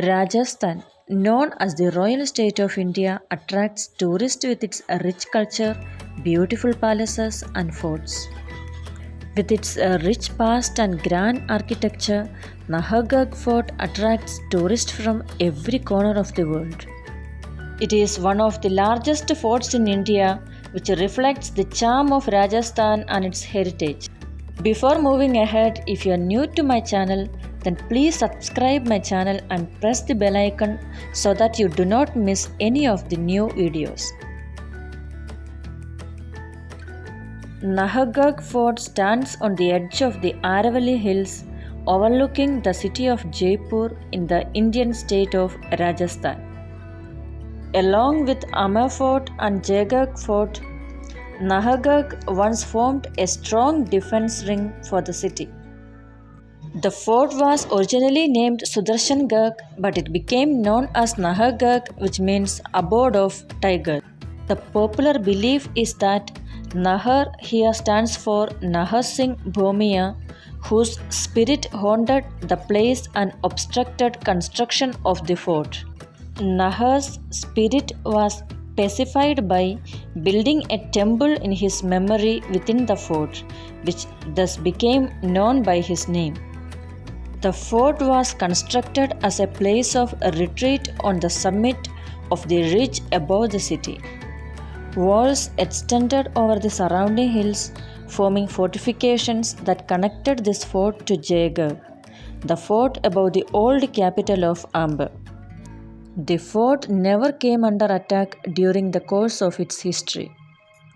Rajasthan, known as the royal state of India, attracts tourists with its rich culture, beautiful palaces, and forts. With its rich past and grand architecture, Nahargarh Fort attracts tourists from every corner of the world. It is one of the largest forts in India, which reflects the charm of Rajasthan and its heritage. Before moving ahead, if you are new to my channel, then please subscribe my channel and press the bell icon so that you do not miss any of the new videos. Nahargarh Fort stands on the edge of the Aravalli Hills, overlooking the city of Jaipur in the Indian state of Rajasthan. Along with Amer Fort and Jaigarh Fort, Nahargarh once formed a strong defense ring for the city. The fort was originally named Sudershangarh, but it became known as Nahargarh, which means abode of tiger. The popular belief is that Nahar here stands for Nahar Singh Bhomia, whose spirit haunted the place and obstructed construction of the fort. Nahar's spirit was pacified by building a temple in his memory within the fort, which thus became known by his name. The fort was constructed as a place of retreat on the summit of the ridge above the city. Walls extended over the surrounding hills, forming fortifications that connected this fort to Jaigarh, the fort above the old capital of Amer. The fort never came under attack during the course of its history.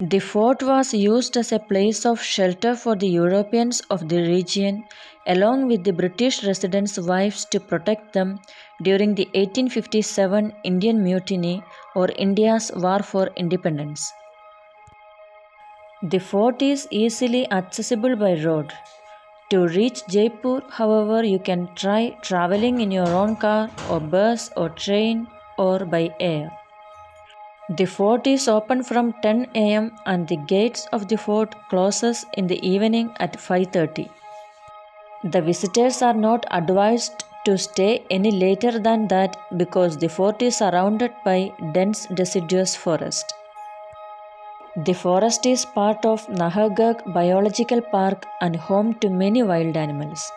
The fort was used as a place of shelter for the Europeans of the region, along with the British residents' wives to protect them during the 1857 Indian Mutiny or India's War for Independence. The fort is easily accessible by road. To reach Jaipur, however, you can try traveling in your own car or bus or train or by air. The fort is open from 10 am and the gates of the fort closes in the evening at 5:30. The visitors are not advised to stay any later than that because the fort is surrounded by dense deciduous forest. The forest is part of Nahargarh Biological Park and home to many wild animals.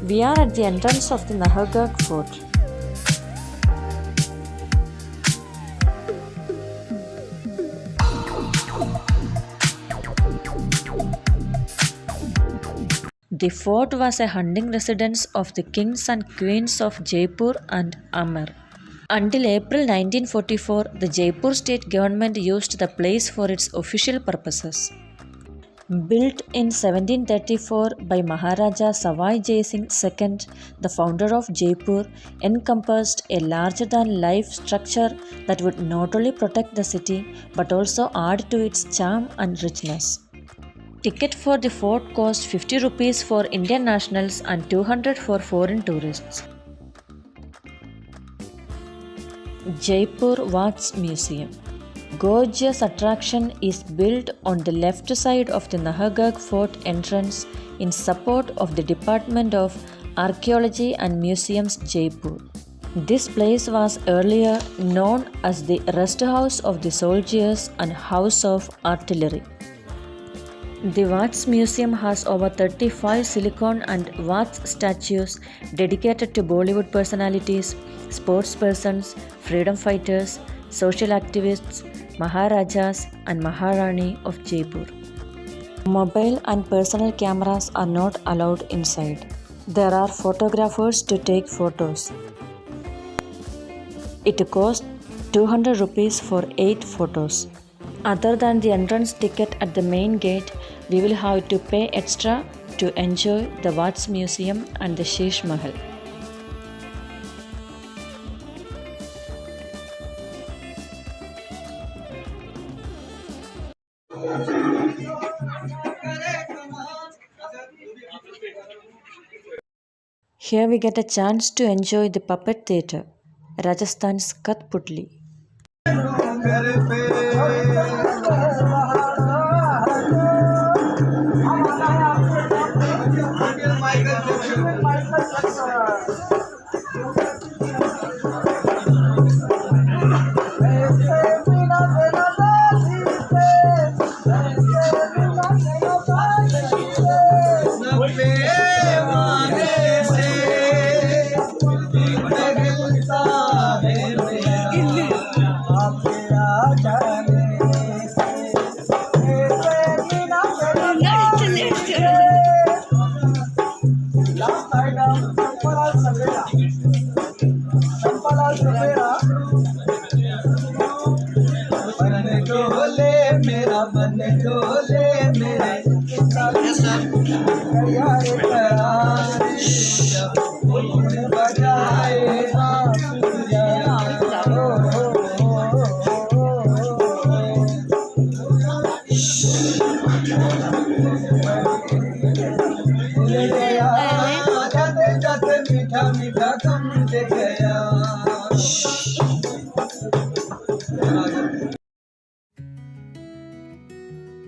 We are at the entrance of the Nahargarh Fort. The fort was a hunting residence of the kings and queens of Jaipur and Amer. Until April 1944, the Jaipur state government used the place for its official purposes. Built in 1734 by Maharaja Savai Jai Singh II, the founder of Jaipur, encompassed a larger-than-life structure that would not only protect the city but also add to its charm and richness. Ticket for the fort cost 50 rupees for Indian nationals and 200 for foreign tourists. Jaipur Wax Museum. Gorgeous attraction is built on the left side of the Nahargarh Fort entrance in support of the Department of Archaeology and Museums, Jaipur. This place was earlier known as the Rest House of the Soldiers and House of Artillery. The Wax Museum has over 35 silicon and wax statues dedicated to Bollywood personalities, sportspersons, freedom fighters, social activists, Maharajas and Maharani of Jaipur. Mobile and personal cameras are not allowed inside. There are photographers to take photos. It costs 200 rupees for 8 photos. Other than the entrance ticket at the main gate, we will have to pay extra to enjoy the Watts Museum and the Sheesh Mahal. Here we get a chance to enjoy the puppet theatre, Rajasthan's Kathputli.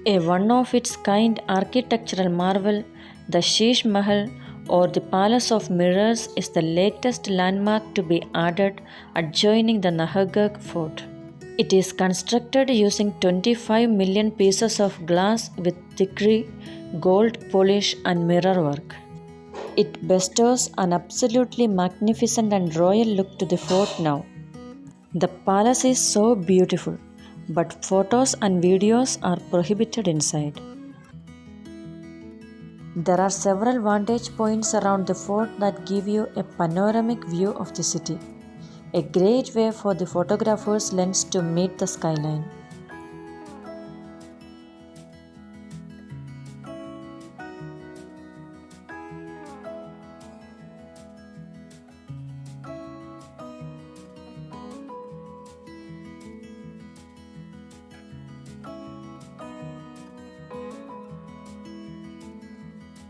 A one-of-its-kind architectural marvel, the Sheesh Mahal or the Palace of Mirrors is the latest landmark to be added adjoining the Nahargarh Fort. It is constructed using 25 million pieces of glass with thick gold polish and mirror work. It bestows an absolutely magnificent and royal look to the fort now. The palace is so beautiful, but photos and videos are prohibited inside. There are several vantage points around the fort that give you a panoramic view of the city, a great way for the photographer's lens to meet the skyline.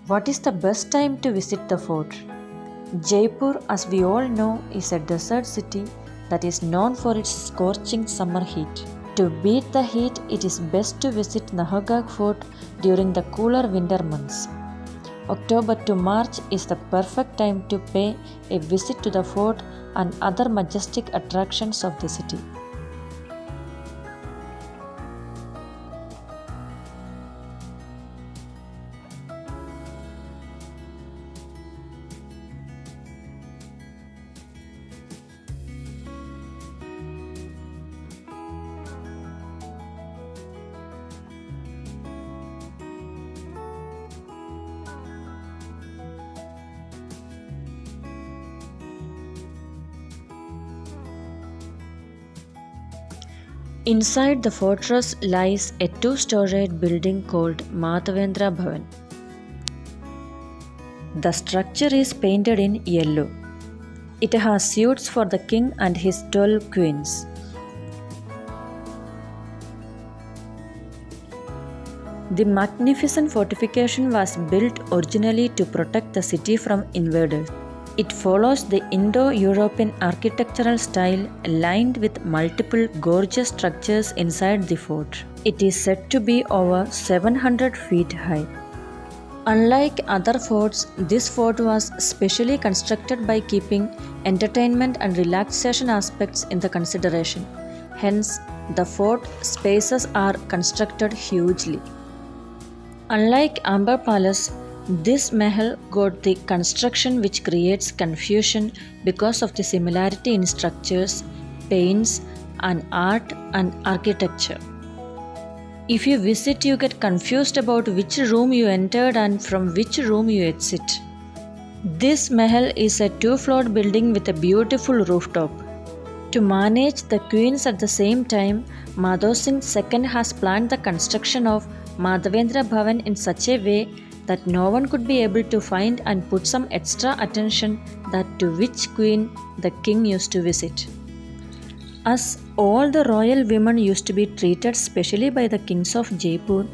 What is the best time to visit the fort? Jaipur, as we all know, is a desert city that is known for its scorching summer heat. To beat the heat, it is best to visit Nahargarh Fort during the cooler winter months. October to March is the perfect time to pay a visit to the fort and other majestic attractions of the city. Inside the fortress lies a two-storied building called Madhavendra Bhavan. The structure is painted in yellow. It has suites for the king and his 12 queens. The magnificent fortification was built originally to protect the city from invaders. It follows the Indo-European architectural style lined with multiple gorgeous structures inside the fort. It is said to be over 700 feet high. Unlike other forts, this fort was specially constructed by keeping entertainment and relaxation aspects in the consideration. Hence, the fort spaces are constructed hugely. Unlike Amer Palace, this mahal got the construction which creates confusion because of the similarity in structures, paints, and art and architecture. If you visit, you get confused about which room you entered and from which room you exit. This mahal is a two-floored building with a beautiful rooftop. To manage the queens at the same time, Madhav Singh II has planned the construction of Madhavendra Bhavan in such a way that no one could be able to find and put some extra attention that to which queen the king used to visit. As all the royal women used to be treated specially by the kings of Jaipur,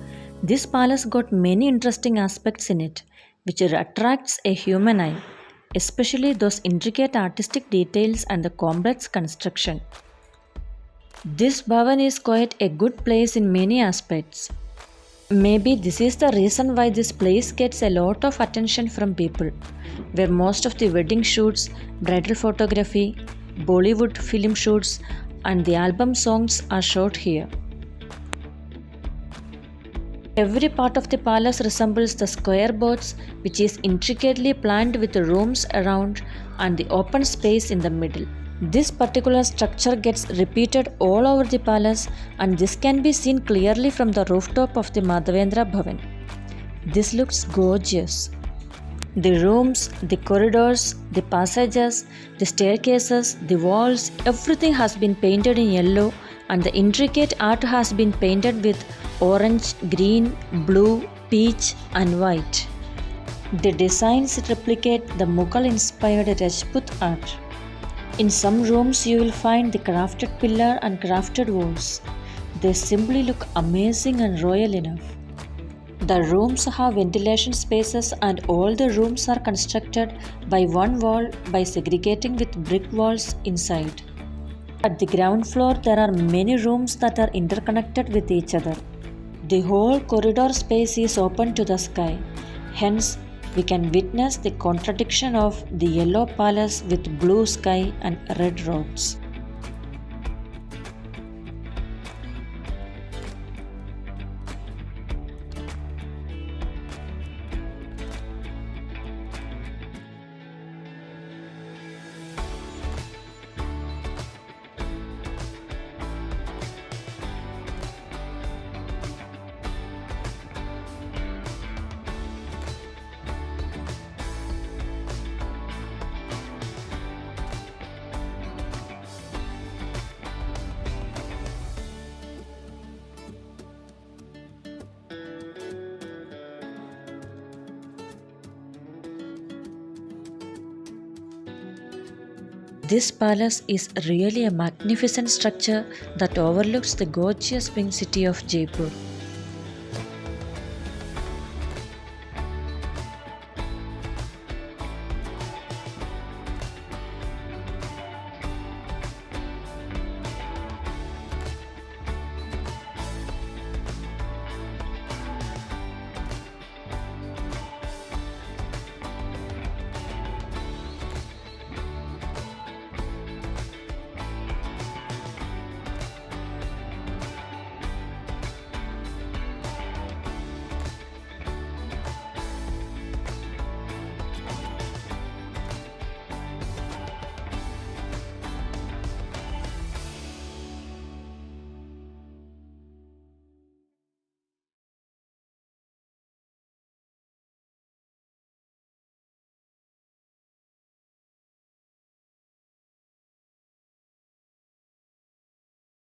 this palace got many interesting aspects in it, which attracts a human eye, especially those intricate artistic details and the complex construction. This Bhavan is quite a good place in many aspects. Maybe this is the reason why this place gets a lot of attention from people, where most of the wedding shoots, bridal photography, Bollywood film shoots, and the album songs are shot here. Every part of the palace resembles the square box, which is intricately planned with the rooms around and the open space in the middle. This particular structure gets repeated all over the palace, and this can be seen clearly from the rooftop of the Madhavendra Bhavan. This looks gorgeous. The rooms, the corridors, the passages, the staircases, the walls, everything has been painted in yellow, and the intricate art has been painted with orange, green, blue, peach, and white. The designs replicate the Mughal inspired Rajput art. In some rooms, you will find the crafted pillar and crafted walls. They simply look amazing and royal enough. The rooms have ventilation spaces, and all the rooms are constructed by one wall by segregating with brick walls inside. At the ground floor, there are many rooms that are interconnected with each other. The whole corridor space is open to the sky. Hence, we can witness the contradiction of the yellow palace with blue sky and red roads. This palace is really a magnificent structure that overlooks the gorgeous pink city of Jaipur.